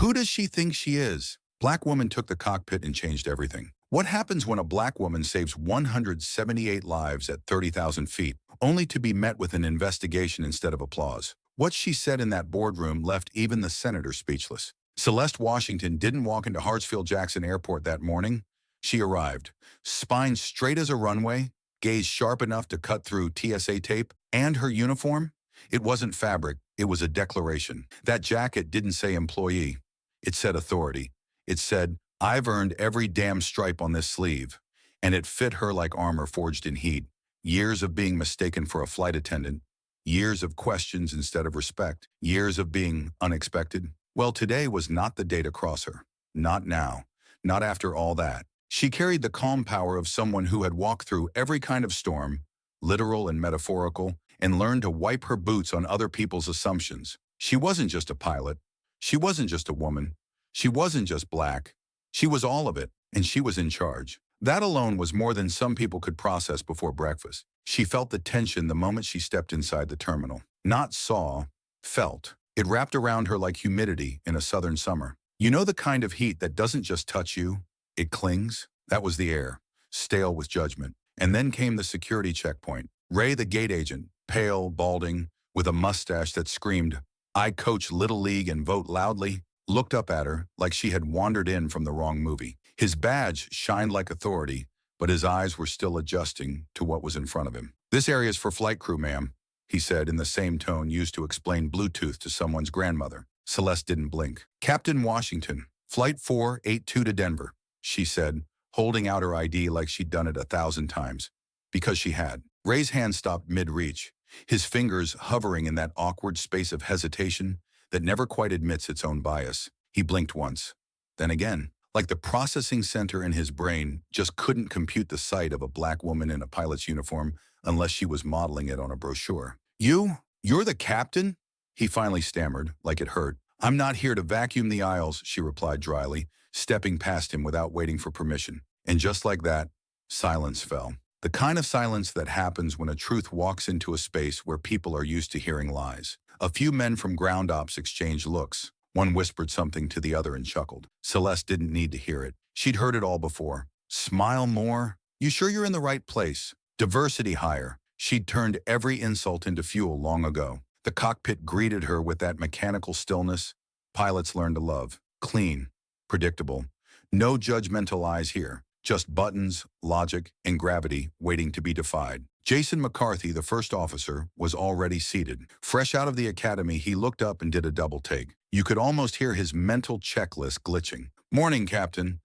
Who does she think she is? Black woman took the cockpit and changed everything. What happens when a black woman saves 178 lives at 30,000 feet, only to be met with an investigation instead of applause? What she said in that boardroom left even the senator speechless. Celeste Washington didn't walk into Hartsfield-Jackson Airport that morning. She arrived, spine straight as a runway, gaze sharp enough to cut through TSA tape, and her uniform? It wasn't fabric, it was a declaration. That jacket didn't say employee. It said authority. It said, I've earned every damn stripe on this sleeve. And it fit her like armor forged in heat. Years of being mistaken for a flight attendant. Years of questions instead of respect. Years of being unexpected. Well, today was not the day to cross her. Not now. Not after all that. She carried the calm power of someone who had walked through every kind of storm, literal and metaphorical, and learned to wipe her boots on other people's assumptions. She wasn't just a pilot. She wasn't just a woman. She wasn't just black. She was all of it, and she was in charge. That alone was more than some people could process before breakfast. She felt the tension the moment she stepped inside the terminal. Not saw, felt. It wrapped around her like humidity in a southern summer. You know the kind of heat that doesn't just touch you, it clings? That was the air, stale with judgment. And then came the security checkpoint. Ray, the gate agent, pale, balding, with a mustache that screamed, I coach Little League and vote loudly, looked up at her like she had wandered in from the wrong movie. His badge shined like authority, but his eyes were still adjusting to what was in front of him. This area is for flight crew, ma'am, he said in the same tone used to explain Bluetooth to someone's grandmother. Celeste didn't blink. Captain Washington, Flight 482 to Denver, she said, holding out her ID like she'd done it 1,000 times. Because she had. Ray's hand stopped mid-reach, his fingers hovering in that awkward space of hesitation that never quite admits its own bias. He blinked once, then again, like the processing center in his brain just couldn't compute the sight of a black woman in a pilot's uniform unless she was modeling it on a brochure. You're the captain? He finally stammered, like it hurt. I'm not here to vacuum the aisles, she replied dryly, stepping past him without waiting for permission. And just like that, silence fell. The kind of silence that happens when a truth walks into a space where people are used to hearing lies. A few men from ground ops exchanged looks. One whispered something to the other and chuckled. Celeste didn't need to hear it. She'd heard it all before. Smile more? You sure you're in the right place? Diversity higher. She'd turned every insult into fuel long ago. The cockpit greeted her with that mechanical stillness pilots learn to love. Clean. Predictable. No judgmental eyes here. Just buttons, logic, and gravity waiting to be defied. Jason McCarthy, the first officer, was already seated. Fresh out of the academy, he looked up and did a double take. You could almost hear his mental checklist glitching. Morning, Captain.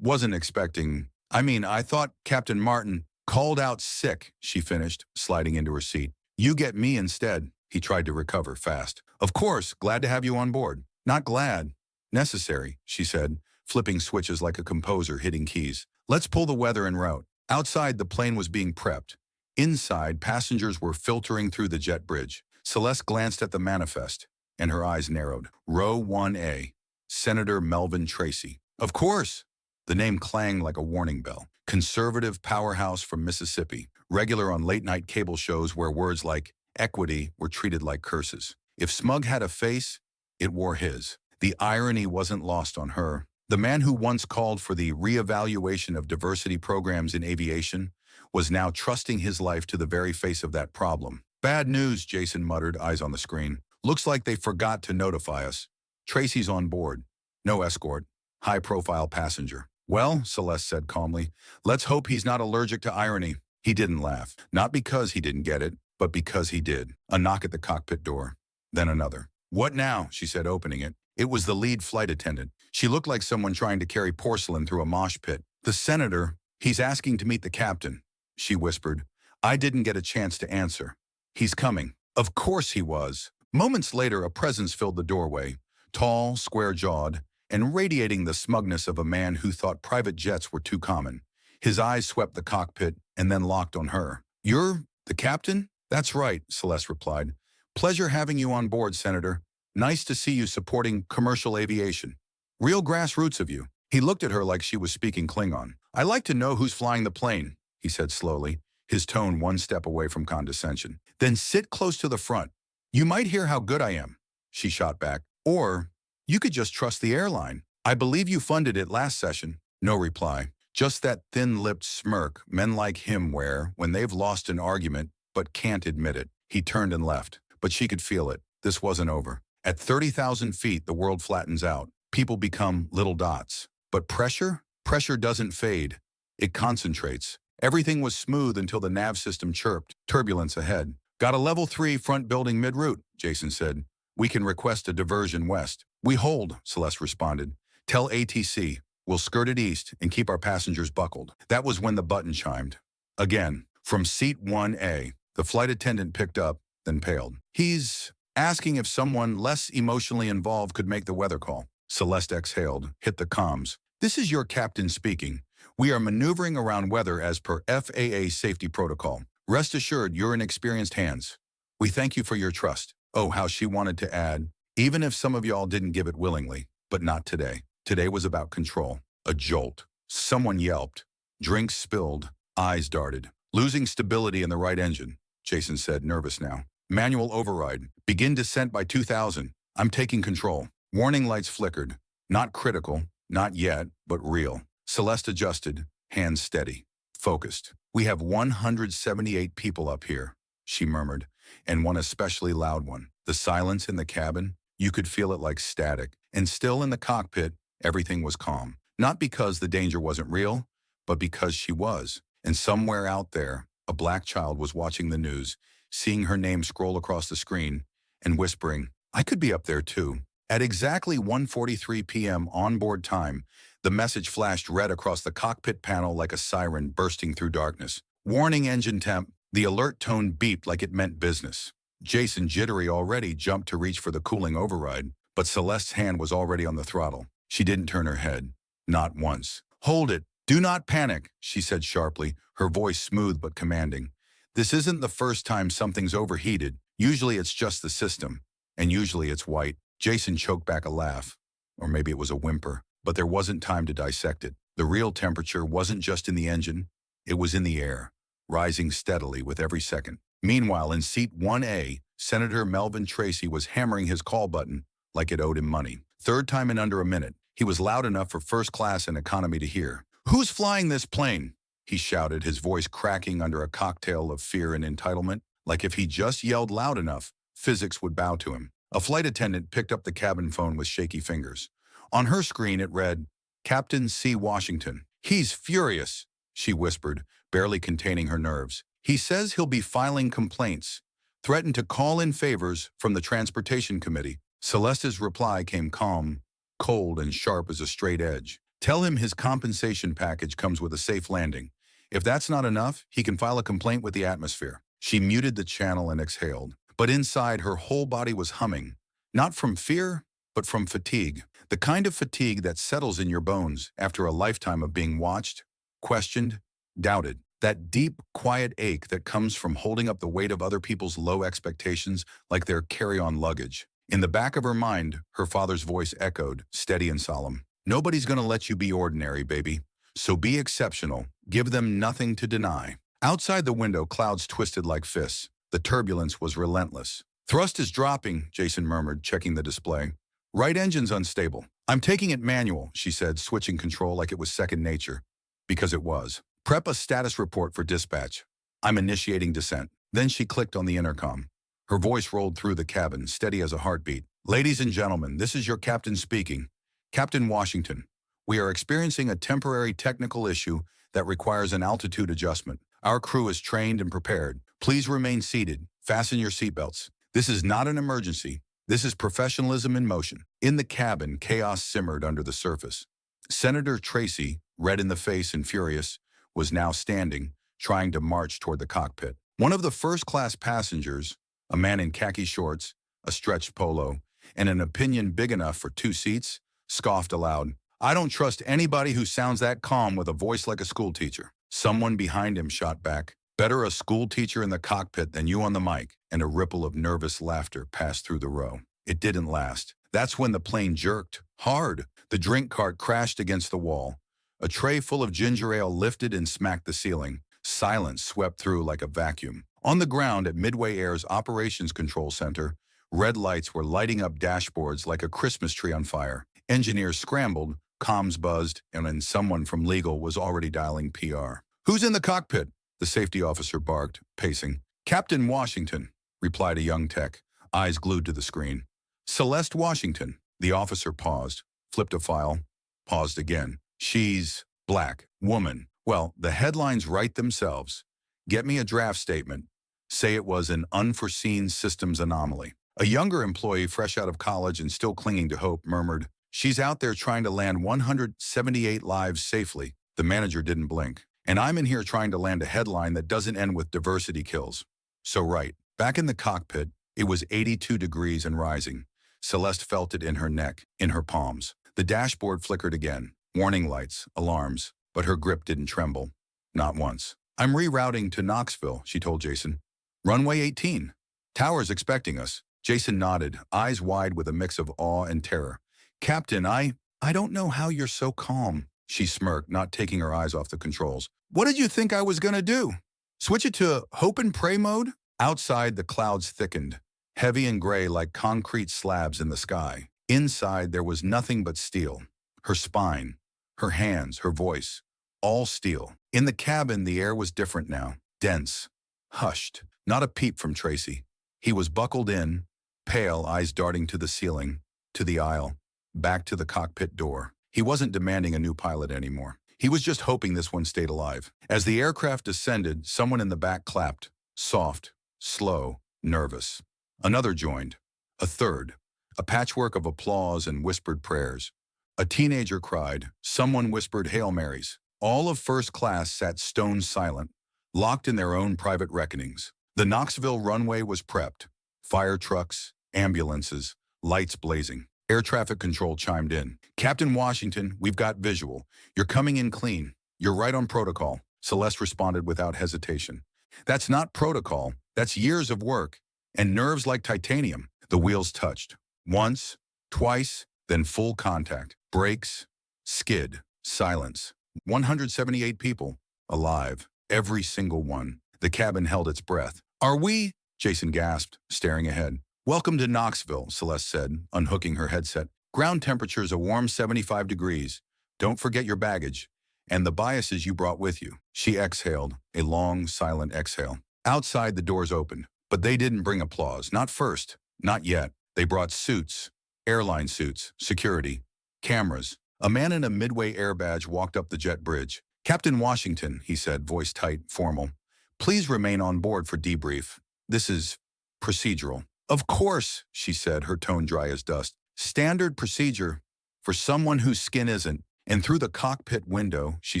Wasn't expecting... I thought Captain Martin called out sick, she finished, sliding into her seat. You get me instead. He tried to recover fast. Of course, glad to have you on board. Not glad. Necessary, she said, flipping switches like a composer hitting keys. Let's pull the weather en route. Outside, the plane was being prepped. Inside, passengers were filtering through the jet bridge. Celeste glanced at the manifest, and her eyes narrowed. Row 1A, Senator Melvin Tracy. Of course! The name clanged like a warning bell. Conservative powerhouse from Mississippi, regular on late-night cable shows where words like equity were treated like curses. If smug had a face, it wore his. The irony wasn't lost on her. The man who once called for the reevaluation of diversity programs in aviation was now trusting his life to the very face of that problem. Bad news, Jason muttered, eyes on the screen. Looks like they forgot to notify us. Tracy's on board. No escort. High-profile passenger. Well, Celeste said calmly, let's hope he's not allergic to irony. He didn't laugh. Not because he didn't get it, but because he did. A knock at the cockpit door. Then another. What now? She said, opening it. It was the lead flight attendant. She looked like someone trying to carry porcelain through a mosh pit. The senator, he's asking to meet the captain, she whispered. I didn't get a chance to answer. He's coming. Of course he was. Moments later, a presence filled the doorway, tall, square-jawed, and radiating the smugness of a man who thought private jets were too common. His eyes swept the cockpit and then locked on her. You're the captain? That's right, Celeste replied. Pleasure having you on board, Senator. Nice to see you supporting commercial aviation. Real grassroots of you. He looked at her like she was speaking Klingon. I like to know who's flying the plane, he said slowly, his tone one step away from condescension. Then sit close to the front. You might hear how good I am, she shot back. Or You could just trust the airline. I believe you funded it last session. No reply. Just that thin-lipped smirk men like him wear when they've lost an argument but can't admit it. He turned and left, but she could feel it. This wasn't over. At 30,000 feet, the world flattens out. People become little dots. But pressure? Pressure doesn't fade. It concentrates. Everything was smooth until the nav system chirped. Turbulence ahead. Got a level 3 front building mid-route, Jason said. We can request a diversion west. We hold, Celeste responded. Tell ATC. We'll skirt it east and keep our passengers buckled. That was when the button chimed. Again, from seat 1A, the flight attendant picked up, then paled. He's asking if someone less emotionally involved could make the weather call. Celeste exhaled, hit the comms. This is your captain speaking. We are maneuvering around weather as per FAA safety protocol. Rest assured you're in experienced hands. We thank you for your trust. Oh, how she wanted to add, even if some of y'all didn't give it willingly, but not today. Today was about control. A jolt. Someone yelped. Drinks spilled. Eyes darted. Losing stability in the right engine, Jason said, nervous now. Manual override. Begin descent by 2000. I'm taking control. Warning lights flickered. Not critical. Not yet, but real. Celeste adjusted. Hands steady. Focused. We have 178 people up here, she murmured, and one especially loud one. The silence in the cabin, you could feel it like static. And still in the cockpit, everything was calm. Not because the danger wasn't real, but because she was. And somewhere out there, a black child was watching the news, seeing her name scroll across the screen, and whispering, I could be up there too. At exactly 1:43 p.m. onboard time, the message flashed red across the cockpit panel like a siren bursting through darkness. Warning engine temp. The alert tone beeped like it meant business. Jason, jittery already, jumped to reach for the cooling override, but Celeste's hand was already on the throttle. She didn't turn her head. Not once. Hold it. Do not panic, she said sharply, her voice smooth but commanding. This isn't the first time something's overheated. Usually it's just the system. And usually it's white. Jason choked back a laugh. Or maybe it was a whimper. But there wasn't time to dissect it. The real temperature wasn't just in the engine. It was in the air, rising steadily with every second. Meanwhile, in seat 1A, Senator Melvin Tracy was hammering his call button like it owed him money. Third time in under a minute. He was loud enough for first class and economy to hear. Who's flying this plane? He shouted, his voice cracking under a cocktail of fear and entitlement, like if he just yelled loud enough, physics would bow to him. A flight attendant picked up the cabin phone with shaky fingers. On her screen it read, Captain C. Washington. He's furious, she whispered, barely containing her nerves. He says he'll be filing complaints, threatened to call in favors from the Transportation Committee. Celeste's reply came calm, cold and sharp as a straight edge. Tell him his compensation package comes with a safe landing. If that's not enough, he can file a complaint with the atmosphere. She muted the channel and exhaled. But inside, her whole body was humming. Not from fear, but from fatigue. The kind of fatigue that settles in your bones after a lifetime of being watched, questioned, doubted. That deep, quiet ache that comes from holding up the weight of other people's low expectations like their carry-on luggage. In the back of her mind, her father's voice echoed, steady and solemn. Nobody's gonna let you be ordinary, baby. So be exceptional. Give them nothing to deny. Outside the window, clouds twisted like fists. The turbulence was relentless. Thrust is dropping, Jason murmured, checking the display. Right engine's unstable. I'm taking it manual, she said, switching control like it was second nature. Because it was. Prep a status report for dispatch. I'm initiating descent. Then she clicked on the intercom. Her voice rolled through the cabin, steady as a heartbeat. Ladies and gentlemen, this is your captain speaking. Captain Washington. We are experiencing a temporary technical issue that requires an altitude adjustment. Our crew is trained and prepared. Please remain seated. Fasten your seatbelts. This is not an emergency. This is professionalism in motion. In the cabin, chaos simmered under the surface. Senator Tracy, red in the face and furious, was now standing, trying to march toward the cockpit. One of the first-class passengers, a man in khaki shorts, a stretched polo, and an opinion big enough for 2 seats, scoffed aloud. I don't trust anybody who sounds that calm with a voice like a schoolteacher. Someone behind him shot back. Better a schoolteacher in the cockpit than you on the mic, and a ripple of nervous laughter passed through the row. It didn't last. That's when the plane jerked. Hard. The drink cart crashed against the wall. A tray full of ginger ale lifted and smacked the ceiling. Silence swept through like a vacuum. On the ground at Midway Air's Operations Control Center, Red lights were lighting up dashboards like a Christmas tree on fire. Engineers scrambled, comms buzzed, and then someone from legal was already dialing PR. "Who's in the cockpit?" the safety officer barked, pacing. "Captain Washington," replied a young tech, eyes glued to the screen. "Celeste Washington." The officer paused, flipped a file, paused again. "She's black, woman." Well, the headlines write themselves. "Get me a draft statement. Say it was an unforeseen systems anomaly." A younger employee, fresh out of college and still clinging to hope, murmured, "She's out there trying to land 178 lives safely." The manager didn't blink. "And I'm in here trying to land a headline that doesn't end with diversity kills." So right, back in the cockpit, it was 82 degrees and rising. Celeste felt it in her neck, in her palms. The dashboard flickered again. Warning lights, alarms, but her grip didn't tremble. Not once. "I'm rerouting to Knoxville," she told Jason. "Runway 18. Tower's expecting us." Jason nodded, eyes wide with a mix of awe and terror. "Captain, I don't know how you're so calm." She smirked, not taking her eyes off the controls. "What did you think I was gonna do? Switch it to hope and pray mode?" Outside, the clouds thickened, heavy and gray like concrete slabs in the sky. Inside, there was nothing but steel. Her spine, her hands, her voice, all steel. In the cabin, the air was different now, dense, hushed. Not a peep from Tracy. He was buckled in, pale, eyes darting to the ceiling, to the aisle, back to the cockpit door. He wasn't demanding a new pilot anymore. He was just hoping this one stayed alive. As the aircraft descended, someone in the back clapped, soft, slow, nervous. Another joined. A third. A patchwork of applause and whispered prayers. A teenager cried. Someone whispered Hail Marys. All of first class sat stone silent, locked in their own private reckonings. The Knoxville runway was prepped. Fire trucks, ambulances, lights blazing. Air traffic control chimed in. "Captain Washington, we've got visual. You're coming in clean. You're right on protocol." Celeste responded without hesitation. "That's not protocol. That's years of work. And nerves like titanium." The wheels touched. Once, twice, then full contact. Brakes, skid, silence. 178 people, alive. Every single one. The cabin held its breath. "Are we?" Jason gasped, staring ahead. "Welcome to Knoxville," Celeste said, unhooking her headset. "Ground temperature's a warm 75 degrees. Don't forget your baggage. And the biases you brought with you." She exhaled, a long, silent exhale. Outside, the doors opened. But they didn't bring applause. Not first. Not yet. They brought suits. Airline suits. Security. Cameras. A man in a Midway Air badge walked up the jet bridge. "Captain Washington," he said, voice tight, formal. "Please remain on board for debrief. This is procedural." "Of course," she said, her tone dry as dust. "Standard procedure for someone whose skin isn't." And through the cockpit window, she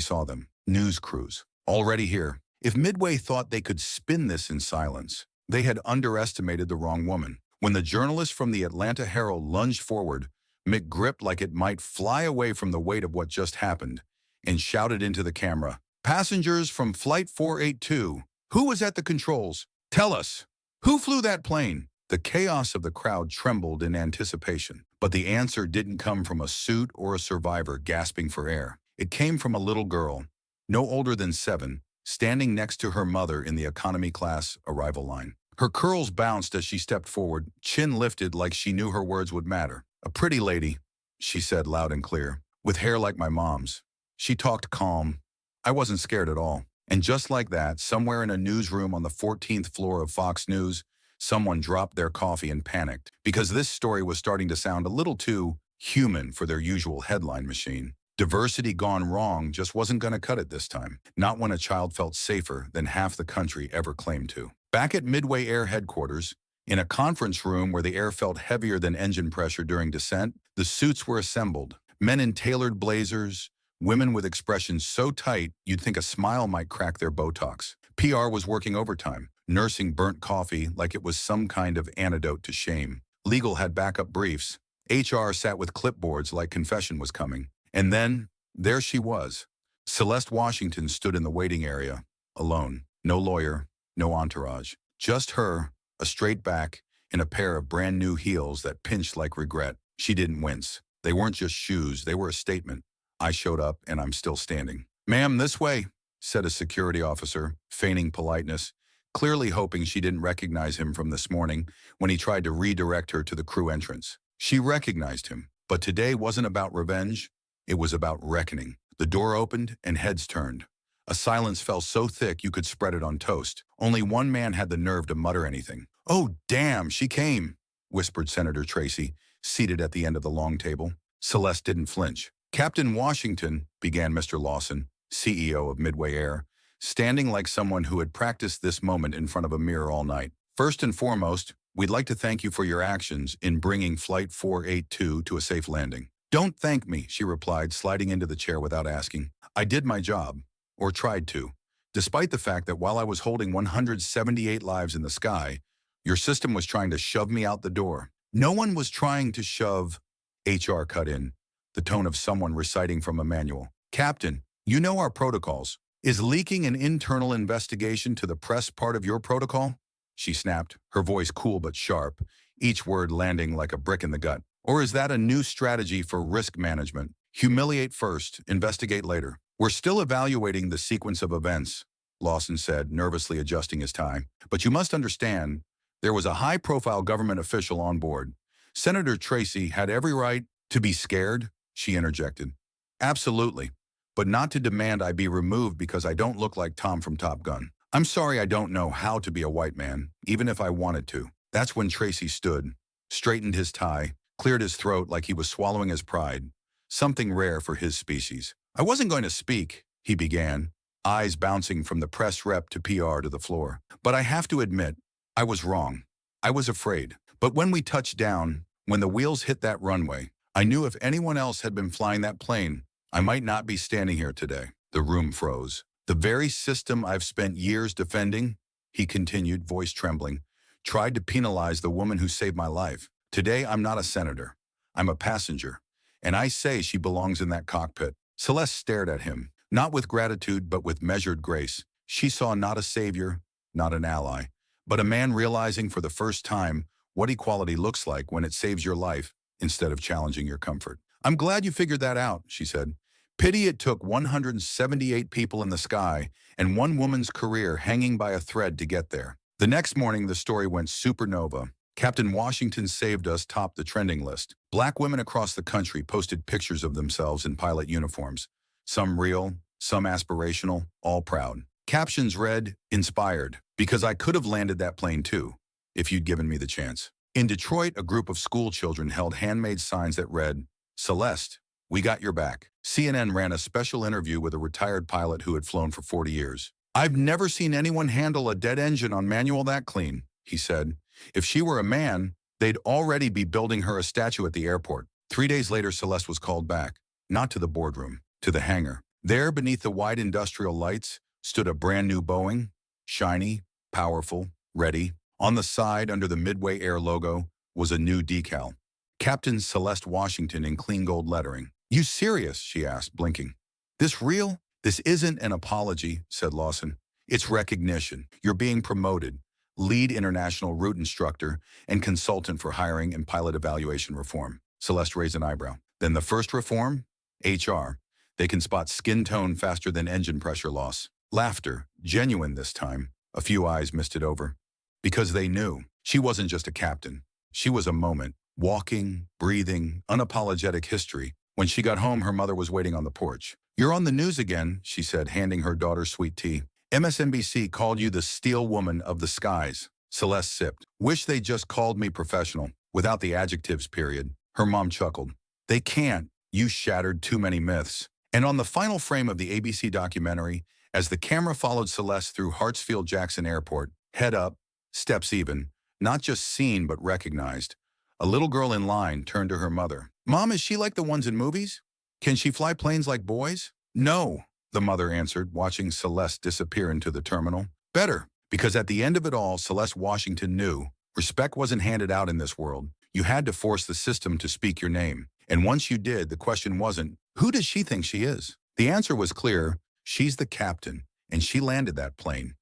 saw them. News crews. Already here. If Midway thought they could spin this in silence, they had underestimated the wrong woman. When the journalist from the Atlanta Herald lunged forward, Mick gripped like it might fly away from the weight of what just happened and shouted into the camera, "Passengers from Flight 482, who was at the controls? Tell us, who flew that plane?" The chaos of the crowd trembled in anticipation, but the answer didn't come from a suit or a survivor gasping for air. It came from a little girl, no older than 7, standing next to her mother in the economy class arrival line. Her curls bounced as she stepped forward, chin lifted like she knew her words would matter. "A pretty lady," she said loud and clear, "with hair like my mom's." She talked calm. I wasn't scared at all. And just like that, somewhere in a newsroom on the 14th floor of Fox News, someone dropped their coffee and panicked, because this story was starting to sound a little too human for their usual headline machine. Diversity gone wrong just wasn't going to cut it this time, not when a child felt safer than half the country ever claimed to. Back at Midway Air headquarters, in a conference room where the air felt heavier than engine pressure during descent, the suits were assembled. Men in tailored blazers, women with expressions so tight you'd think a smile might crack their Botox. PR was working overtime, nursing burnt coffee like it was some kind of antidote to shame. Legal had backup briefs. HR sat with clipboards like confession was coming. And then, there she was. Celeste Washington stood in the waiting area, alone. No lawyer, no entourage. Just her, a straight back, in a pair of brand new heels that pinched like regret. She didn't wince. They weren't just shoes, they were a statement. I showed up, and I'm still standing. "Ma'am, this way," said a security officer, feigning politeness. clearly hoping she didn't recognize him from this morning when he tried to redirect her to the crew entrance. She recognized him, but today wasn't about revenge. It was about reckoning. The door opened and heads turned. A silence fell so thick you could spread it on toast. Only one man had the nerve to mutter anything. "Oh, damn, she came," whispered Senator Tracy, seated at the end of the long table. Celeste didn't flinch. "Captain Washington," began Mr. Lawson, CEO of Midway Air, standing like someone who had practiced this moment in front of a mirror all night. "First and foremost, we'd like to thank you for your actions in bringing Flight 482 to a safe landing." "Don't thank me," she replied, sliding into the chair without asking. "I did my job, or tried to, despite the fact that while I was holding 178 lives in the sky, your system was trying to shove me out the door." "No one was trying to shove," HR cut in, the tone of someone reciting from a manual. "Captain, you know our protocols. Is leaking an internal investigation to the press part of your protocol?" She snapped, her voice cool but sharp, each word landing like a brick in the gut. "Or is that a new strategy for risk management? Humiliate first, investigate later." "We're still evaluating the sequence of events," Lawson said, nervously adjusting his tie. "But you must understand, there was a high-profile government official on board. Senator Tracy had every right to be scared," she interjected. "Absolutely, but not to demand I be removed because I don't look like Tom from Top Gun. I'm sorry I don't know how to be a white man, even if I wanted to." That's when Tracy stood, straightened his tie, cleared his throat like he was swallowing his pride, something rare for his species. "I wasn't going to speak," he began, eyes bouncing from the press rep to PR to the floor. "But I have to admit, I was wrong. I was afraid. But when we touched down, when the wheels hit that runway, I knew if anyone else had been flying that plane, I might not be standing here today." The room froze. "The very system I've spent years defending," he continued, voice trembling, "tried to penalize the woman who saved my life. Today, I'm not a senator. I'm a passenger. And I say she belongs in that cockpit." Celeste stared at him, not with gratitude but with measured grace. She saw not a savior, not an ally, but a man realizing for the first time what equality looks like when it saves your life instead of challenging your comfort. "I'm glad you figured that out," she said. "Pity it took 178 people in the sky and one woman's career hanging by a thread to get there." The next morning, the story went supernova. "Captain Washington saved us" topped the trending list. Black women across the country posted pictures of themselves in pilot uniforms. Some real, some aspirational, all proud. Captions read, "Inspired, because I could have landed that plane too, if you'd given me the chance." In Detroit, a group of school children held handmade signs that read, "Celeste, we got your back." CNN ran a special interview with a retired pilot who had flown for 40 years. "I've never seen anyone handle a dead engine on manual that clean," he said. "If she were a man, they'd already be building her a statue at the airport." 3 days later, Celeste was called back, not to the boardroom, to the hangar. There, beneath the wide industrial lights, stood a brand new Boeing, shiny, powerful, ready. On the side, under the Midway Air logo, was a new decal. "Captain Celeste Washington" in clean gold lettering. "You serious?" she asked, blinking. "This real?" "This isn't an apology," said Lawson. "It's recognition. You're being promoted. Lead international route instructor and consultant for hiring and pilot evaluation reform." Celeste raised an eyebrow. "Then the first reform? HR. They can spot skin tone faster than engine pressure loss." Laughter, genuine this time. A few eyes missed it over. Because they knew she wasn't just a captain. She was a moment, walking, breathing, unapologetic history. When she got home, her mother was waiting on the porch. "You're on the news again," she said, handing her daughter sweet tea. "MSNBC called you the steel woman of the skies." Celeste sipped. "Wish they just called me professional, without the adjectives period." Her mom chuckled. "They can't. You shattered too many myths." And on the final frame of the ABC documentary, as the camera followed Celeste through Hartsfield-Jackson Airport, head up, steps even, not just seen but recognized, a little girl in line turned to her mother. "Mom, is she like the ones in movies? Can she fly planes like boys?" "No," the mother answered, watching Celeste disappear into the terminal. "Better, because at the end of it all, Celeste Washington knew respect wasn't handed out in this world. You had to force the system to speak your name. And once you did, the question wasn't, who does she think she is? The answer was clear, she's the captain, and she landed that plane.